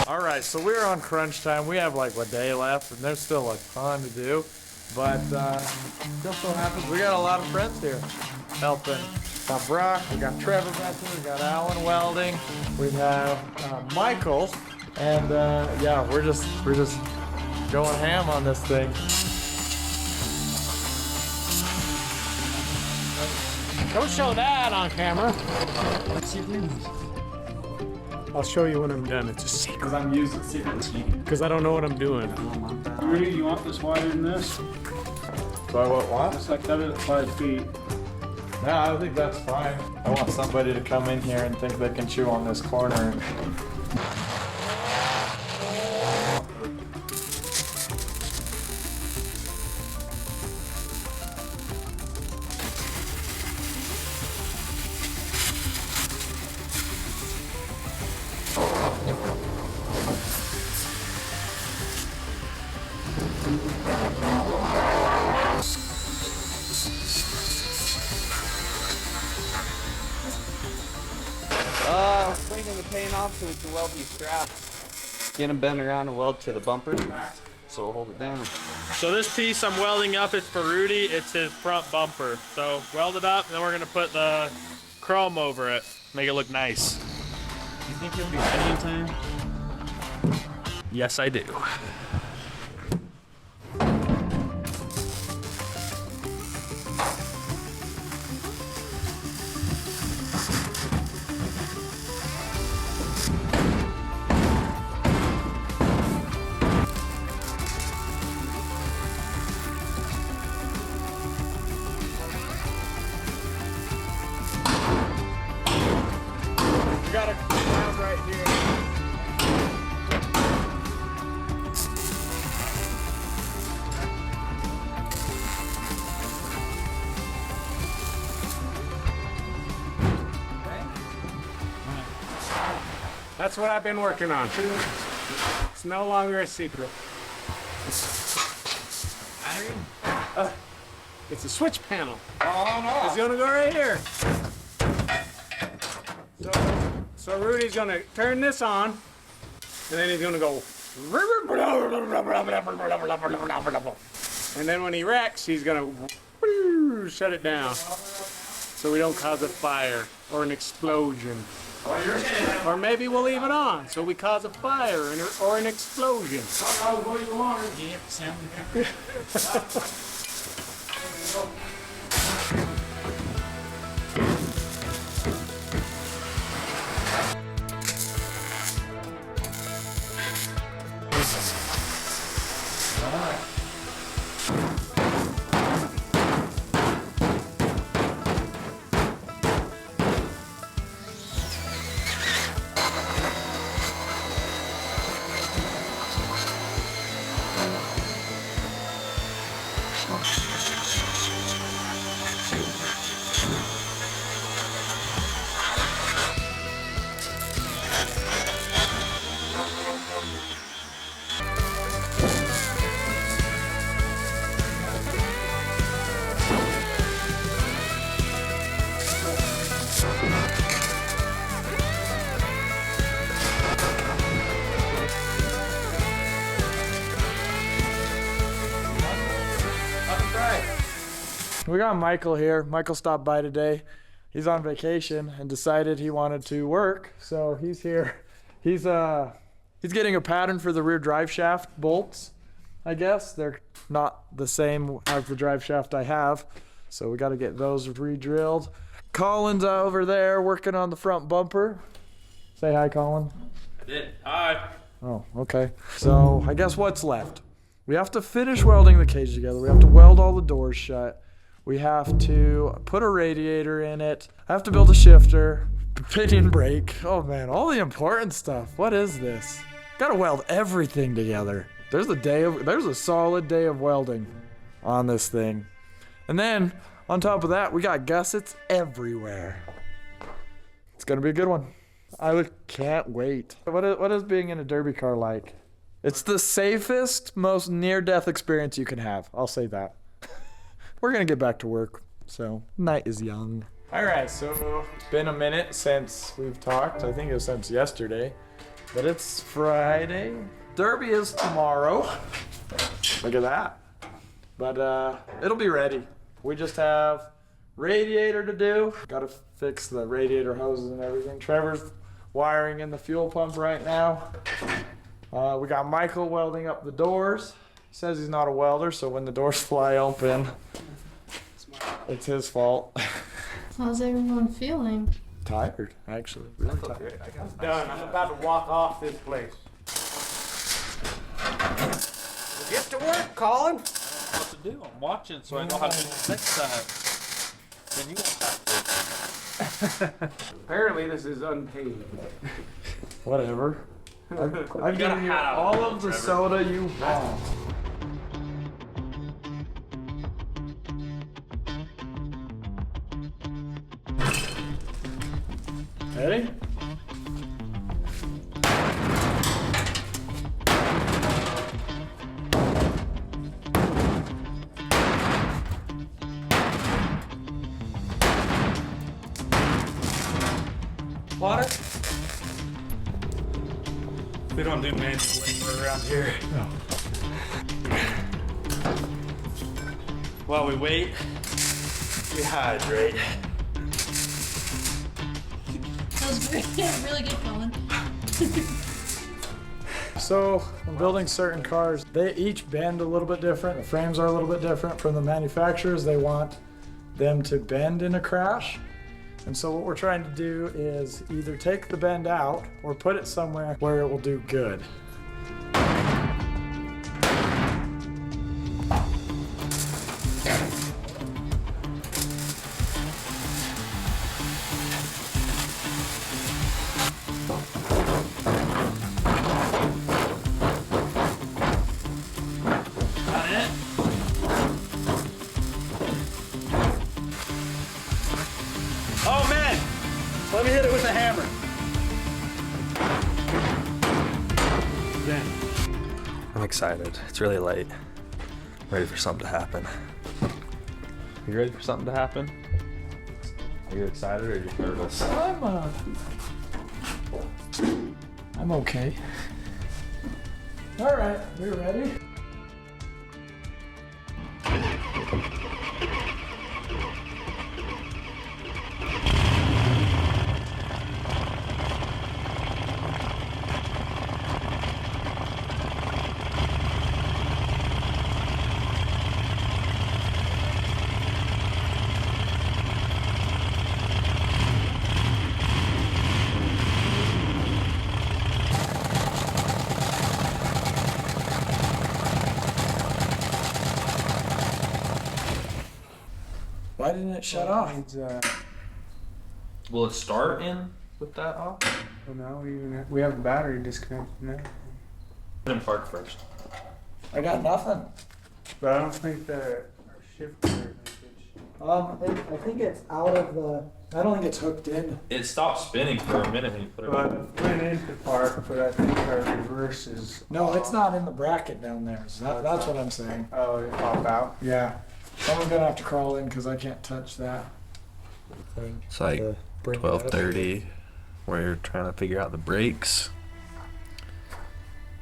All right, so we're on crunch time. We have like a day left, and there's still a ton to do. But just so happens we got a lot of friends here helping. Got Brock, we got Trevor back here, we got Alan welding, we have Michael, and yeah, we're just going ham on this thing. Don't show that on camera. What's your news? I'll show you when I'm done. It's a secret. Because I'm using secret. Because I don't know what I'm doing. Rudy, you want this wider than this? Do I what? It's like cut it at 5 feet. No, I think that's fine. I want somebody to come in here and think they can chew on this corner. Cleaning the paint off so we can weld these straps. Get them bent around and weld to the bumper, so we'll hold it down. So this piece I'm welding up is for Rudy. It's his front bumper. So weld it up, and then we're gonna put the chrome over it, make it look nice. You think you'll be ready in time? Yes, I do. Got a cloud right here. That's what I've been working on. It's no longer a secret. It's a switch panel. Oh no! It's gonna go right here. So Rudy's gonna turn this on, and then he's gonna go. And then when he wrecks, he's gonna shut it down, so we don't cause a fire or an explosion. Or maybe we'll leave it on, so we cause a fire or an explosion. We got Michael here. Michael stopped by today. He's on vacation and decided he wanted to work, so he's here. He's getting a pattern for the rear drive shaft bolts. I guess they're not the same as the drive shaft I have, so we got to get those re-drilled. Colin's over there working on the front bumper. Say hi, Colin. I did. Hi. Oh, okay. So I guess what's left? We have to finish welding the cage together. We have to weld all the doors shut. We have to put a radiator in it. I have to build a shifter, pinion brake. Oh man, all the important stuff. What is this? Gotta weld everything together. There's a solid day of welding on this thing. And then on top of that, we got gussets everywhere. It's gonna be a good one. I can't wait. What is being in a derby car like? It's the safest, most near-death experience you can have. I'll say that. We're gonna get back to work, so night is young. All right, so it's been a minute since we've talked. I think it was since yesterday, but it's Friday. Derby is tomorrow. Look at that. But it'll be ready. We just have radiator to do. Got to fix the radiator hoses and everything. Trevor's wiring in the fuel pump right now. We got Michael welding up the doors. He says he's not a welder, so when the doors fly open, it's his fault. How's everyone feeling? Tired, actually. Really tired. Done. I'm about to walk off this place. Get to work, Colin. What to do? I'm watching so I know how to do it next time. Then you won't have to. Apparently this is unpaid. Whatever. I've given you all of the soda you want. Ready? Water? We don't do manual labor around here. No. While we wait, we hydrate. That was really good, Colin. So, when building certain cars, they each bend a little bit different. The frames are a little bit different from the manufacturers. They want them to bend in a crash. And so what we're trying to do is either take the bend out or put it somewhere where it will do good. Oh man! Let me hit it with a hammer. I'm excited. It's really late. Ready for something to happen. You ready for something to happen? Are you excited or are you nervous? I'm okay. All right, we're ready. Why didn't it shut off? Will it start in with that off? No, we have a battery disconnected now. Then park first. I got nothing. But I don't think our shifter. I think it's out of the. I don't think it's hooked in. It stopped spinning for a minute when you put it on. But went into park, but I think our reverse is. No, it's not in the bracket down there. So that's what I'm saying. Oh, it popped out. Yeah. Someone's gonna have to crawl in because I can't touch that. It's like 12:30. We're trying to figure out the brakes.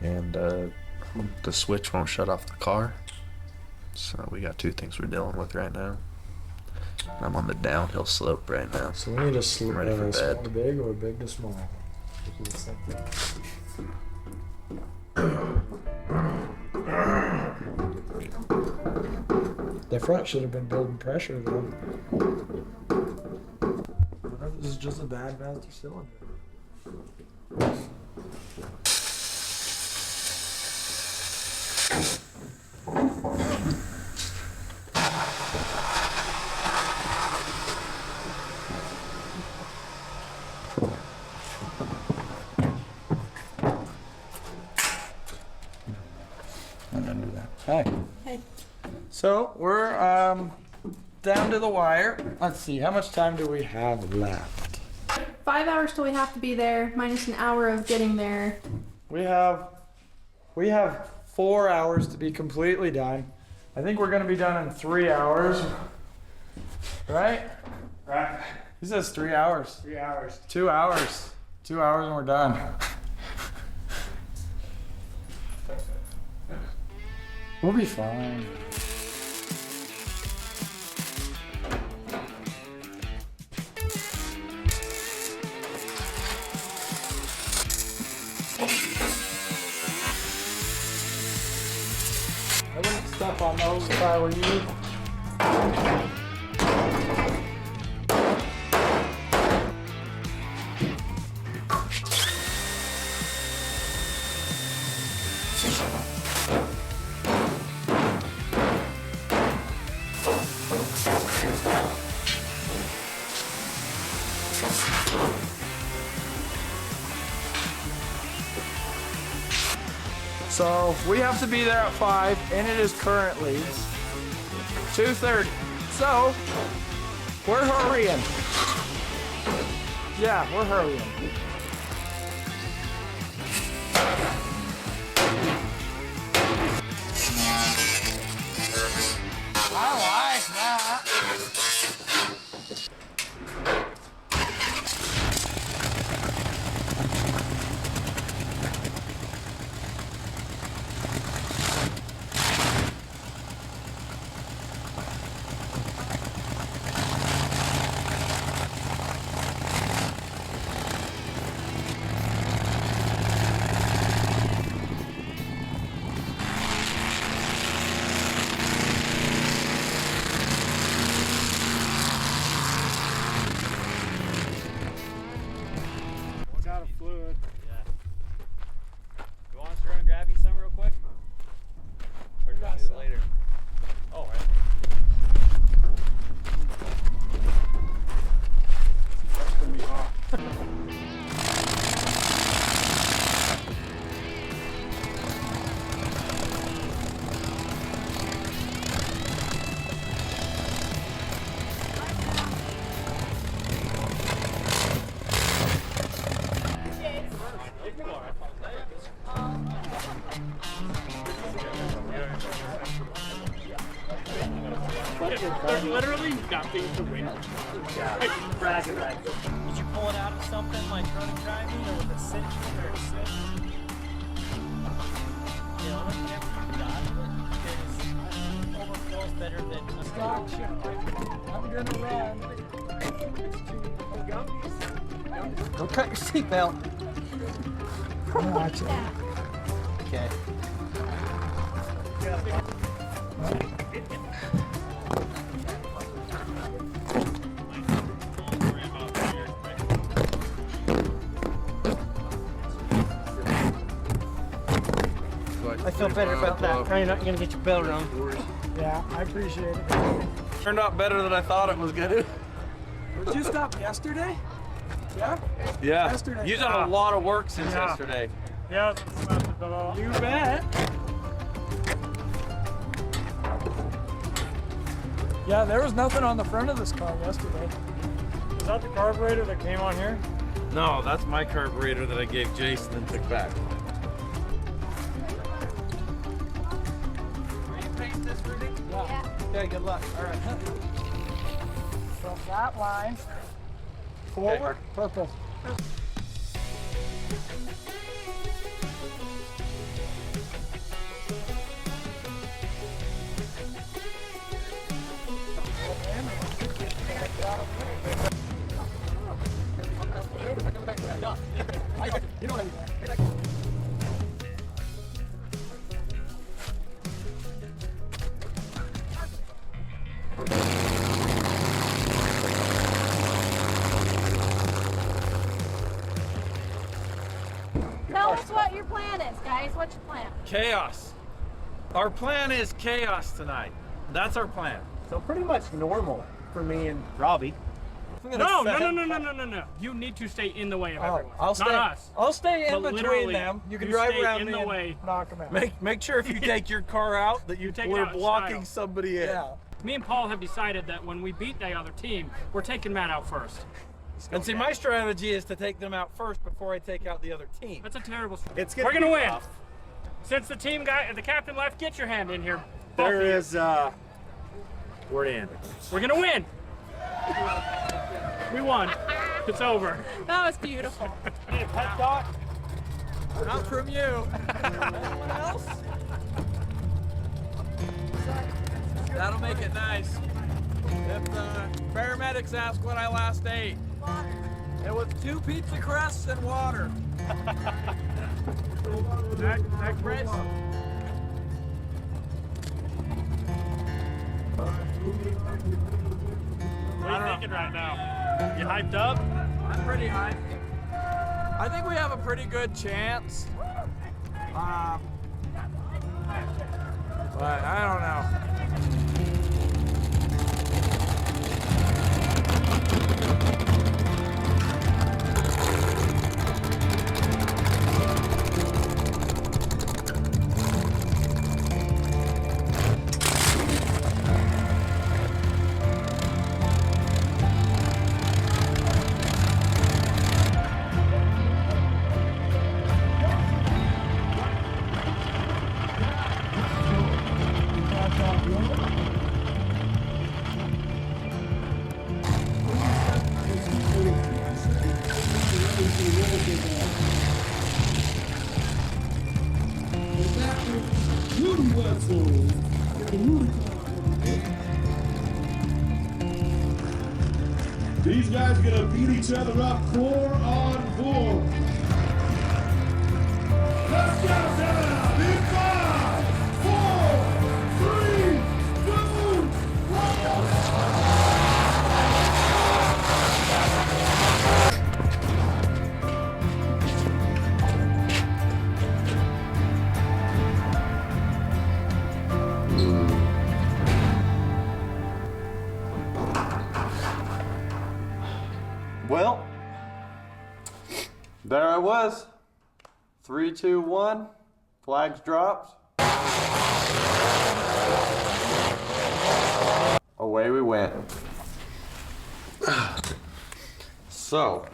And the switch won't shut off the car. So we got two things we're dealing with right now. I'm on the downhill slope right now. So we need a I'm ready for small bed. to big or big to small. The front should have been building pressure though. What if this is just a bad master cylinder? Hi. Hey. So we're down to the wire. Let's see, how much time do we have left? 5 hours till we have to be there, minus an hour of getting there. We have 4 hours to be completely done. I think we're gonna be done in 3 hours. Right? Right. He says 3 hours. 3 hours. 2 hours. 2 hours and we're done. We'll be fine. I wouldn't step on those if I were you. So we have to be there at 5, and it is currently 2:30. So we're hurrying. Yeah, we're hurrying. I like that. It's out of fluid. You want us to run and grab you some real quick? Or do you want to do it later? Oh, right. That's gonna be hot. There's literally nothing to win. Bragging rights. Did you pull it out of something like running driving or with a cinch or a cinch? You know, whenever you got it, because overflow is better than a stock. I'm gonna run. Go cut your seatbelt. Watch it. Okay. I feel better about that. Now you're not gonna get your bell rung. Yeah, I appreciate it. Turned out better than I thought it was gonna. Did you stop yesterday? Yeah? Yeah. Yesterday. You've done a lot of work since Yeah. yesterday. Yeah, You bet. Yeah, there was nothing on the front of this car yesterday. is that the carburetor that came on here? No, that's my carburetor that I gave Jason and took back. Okay, good luck. All right. From that line forward, purple. Tell us what your plan is, guys. What's your plan? Chaos. Our plan is chaos tonight. That's our plan. So pretty much normal for me and Robby. No. You need to stay in the way of everyone. I'll stay. Not us. I'll stay in But between literally, them. You can you drive stay around in me the and way. knock them out. Make sure if you take your car out that you take it we're out in blocking style. somebody in. Yeah. Me and Paul have decided that when we beat the other team, we're taking Matt out first. And see, my strategy is to take them out first before I take out the other team. That's a terrible strategy. It's We're gonna be win. tough. Since the captain left, get your hand in here. There is we're in. We're gonna win. We won. It's over. That was beautiful. Need a pet dog? Not from you. Anyone else? That'll make it nice. If the paramedics ask what I last ate, it was 2 pizza crusts and water. Next race. What are you thinking right now? You hyped up? I'm pretty hyped. I think we have a pretty good chance. But I don't know. These guys are gonna beat each other up 4-on-4. Let's go down in 5, 4, 3, 2, 1. Well, there I was. 3, 2, 1. Flags dropped. Away we went. So,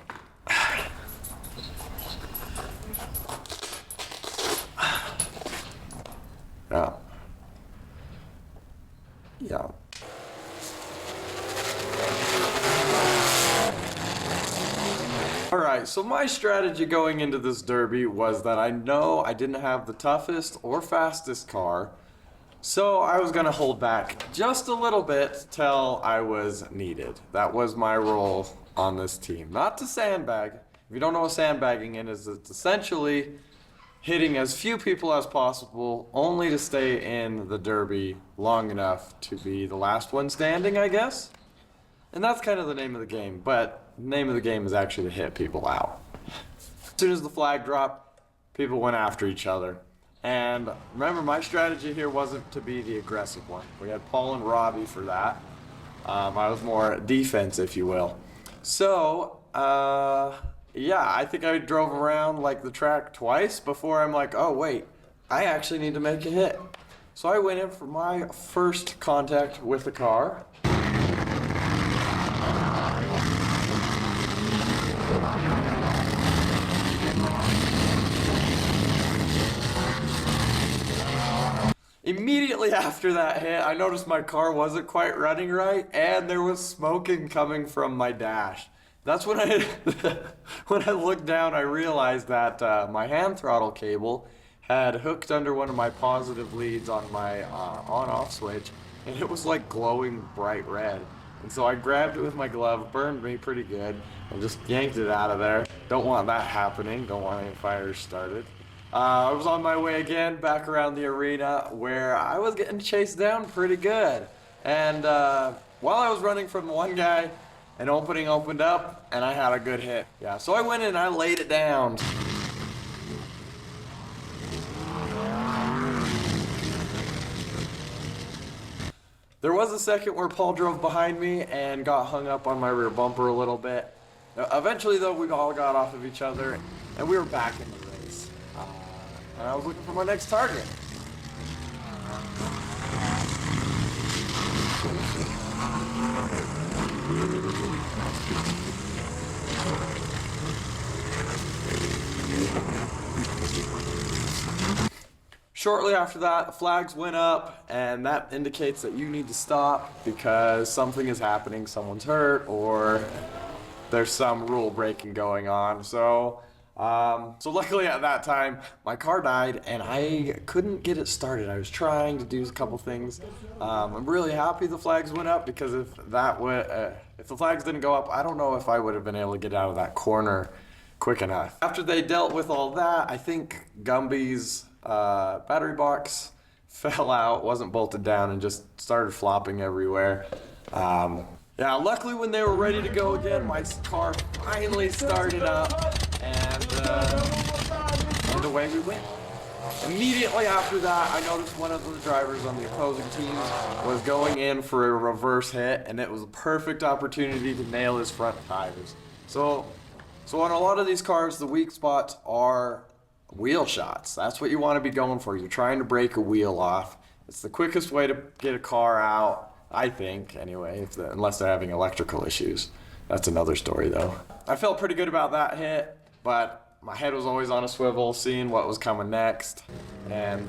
yeah. Yeah. Alright, so my strategy going into this derby was that I know I didn't have the toughest or fastest car, so I was going to hold back just a little bit till I was needed. That was my role on this team. Not to sandbag. If you don't know what sandbagging is, it's essentially hitting as few people as possible, only to stay in the derby long enough to be the last one standing, I guess. And that's kind of the name of the game, but the name of the game is actually to hit people out. As soon as the flag dropped, people went after each other. And remember, my strategy here wasn't to be the aggressive one. We had Paul and Robby for that. I was more defense, if you will. So, yeah, I think I drove around like the track twice before I'm like, oh wait, I actually need to make a hit. So I went in for my first contact with the car. Immediately after that hit, I noticed my car wasn't quite running right, and there was smoking coming from my dash. That's when when I looked down, I realized that my hand throttle cable had hooked under one of my positive leads on my on-off switch, and it was like glowing bright red. And so I grabbed it with my glove, burned me pretty good, and just yanked it out of there. Don't want that happening, don't want any fires started. I was on my way again back around the arena where I was getting chased down pretty good. And while I was running from one guy, an opening opened up and I had a good hit. Yeah, so I went in and I laid it down. There was a second where Paul drove behind me and got hung up on my rear bumper a little bit. Eventually though, we all got off of each other and we were back in the race. And I was looking for my next target. Shortly after that, flags went up, and that indicates that you need to stop because something is happening, someone's hurt, or there's some rule breaking going on. So luckily at that time, my car died and I couldn't get it started. I was trying to do a couple things. I'm really happy the flags went up, because if the flags didn't go up, I don't know if I would have been able to get out of that corner quick enough. After they dealt with all that, I think Gumby's battery box fell out, wasn't bolted down, and just started flopping everywhere. Yeah, luckily when they were ready to go again, my car finally started up, and away we went. Immediately after that, I noticed one of the drivers on the opposing team was going in for a reverse hit, and it was a perfect opportunity to nail his front tires. So on a lot of these cars, the weak spots are wheel shots. That's what you want to be going for. You're trying to break a wheel off. It's the quickest way to get a car out, I think, anyway, unless they're having electrical issues. That's another story, though. I felt pretty good about that hit, but my head was always on a swivel, seeing what was coming next, and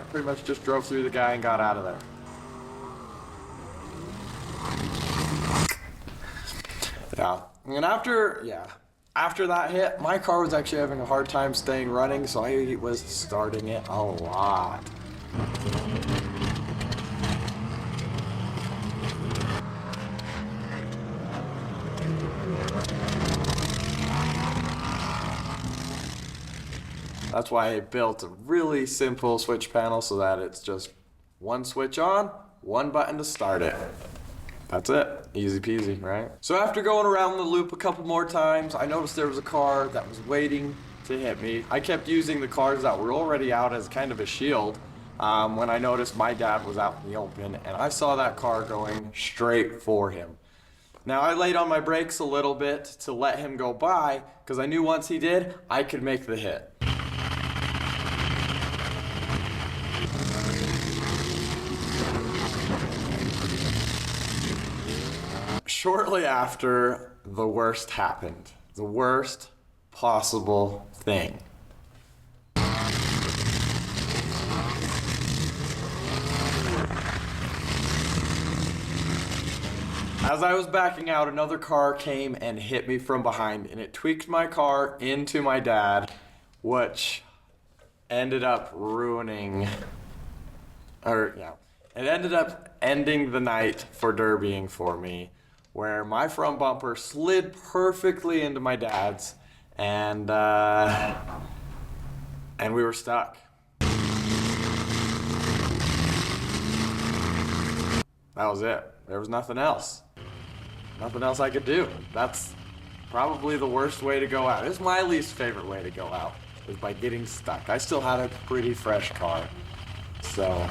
pretty much just drove through the guy and got out of there. Yeah, and after that hit, my car was actually having a hard time staying running, so I was starting it a lot. That's why I built a really simple switch panel, so that it's just one switch on, one button to start it. That's it. Easy peasy, right? So after going around the loop a couple more times, I noticed there was a car that was waiting to hit me. I kept using the cars that were already out as kind of a shield when I noticed my dad was out in the open, and I saw that car going straight for him. Now I laid on my brakes a little bit to let him go by, because I knew once he did, I could make the hit. Shortly after, the worst happened. The worst possible thing. As I was backing out, another car came and hit me from behind, and it tweaked my car into my dad, which ended up it ended up ending the night for derbying for me, where my front bumper slid perfectly into my dad's, and we were stuck. That was it. There was nothing else. Nothing else I could do. That's probably the worst way to go out. It's my least favorite way to go out, is by getting stuck. I still had a pretty fresh car, so...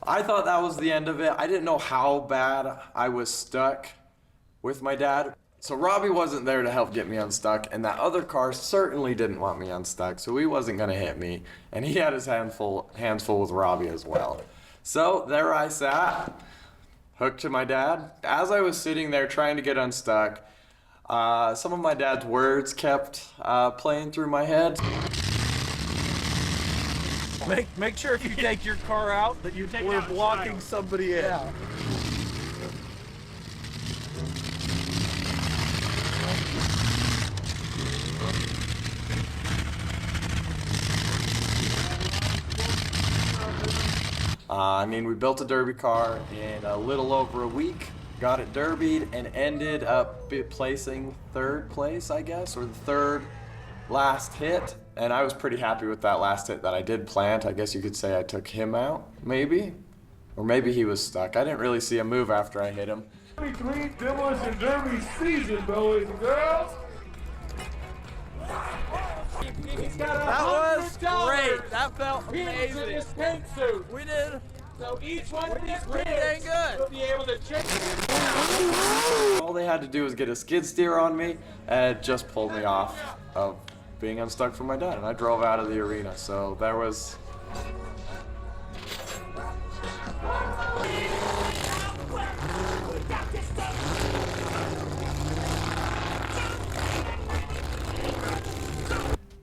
I thought that was the end of it. I didn't know how bad I was stuck with my dad. So Robby wasn't there to help get me unstuck, and that other car certainly didn't want me unstuck, so he wasn't gonna hit me, and he had his hands full with Robby as well. So there I sat, hooked to my dad. As I was sitting there trying to get unstuck, some of my dad's words kept playing through my head. Make sure if you take your car out that we're blocking somebody in. Yeah. I mean, we built a derby car in a little over a week, got it derbied, and ended up placing third place, I guess, or the third last hit. And I was pretty happy with that last hit that I did plant. I guess you could say I took him out, maybe? Or maybe he was stuck. I didn't really see a move after I hit him. 23 demolition derby season, boys and girls. That was great. That felt amazing. We did. So each one of these pretty dang good. will be able to check. All they had to do was get a skid steer on me, and it just pulled me off of being unstuck from my dad, and I drove out of the arena. So there was...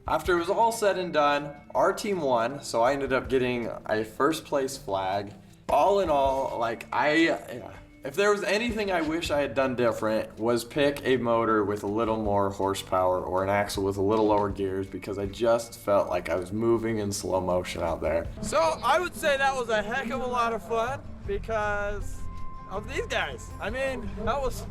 After it was all said and done, our team won, so I ended up getting a first place flag. All in all, like if there was anything I wish I had done different was pick a motor with a little more horsepower or an axle with a little lower gears, because I just felt like I was moving in slow motion out there. So I would say that was a heck of a lot of fun because of these guys. I mean, that was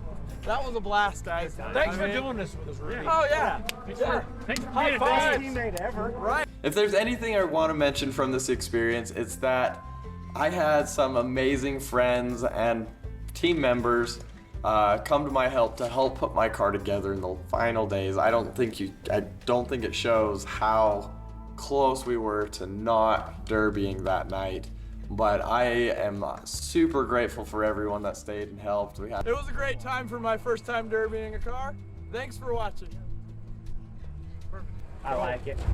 a blast, guys. Thanks for doing this with us, Rudy. Oh yeah. Thanks for High being a five. Teammate ever. Right. If there's anything I want to mention from this experience, it's that I had some amazing friends and team members come to my help to help put my car together in the final days. I don't think it shows how close we were to not derbying that night. But I am super grateful for everyone that stayed and helped. It was a great time for my first time derbying a car. Thanks for watching. I like it.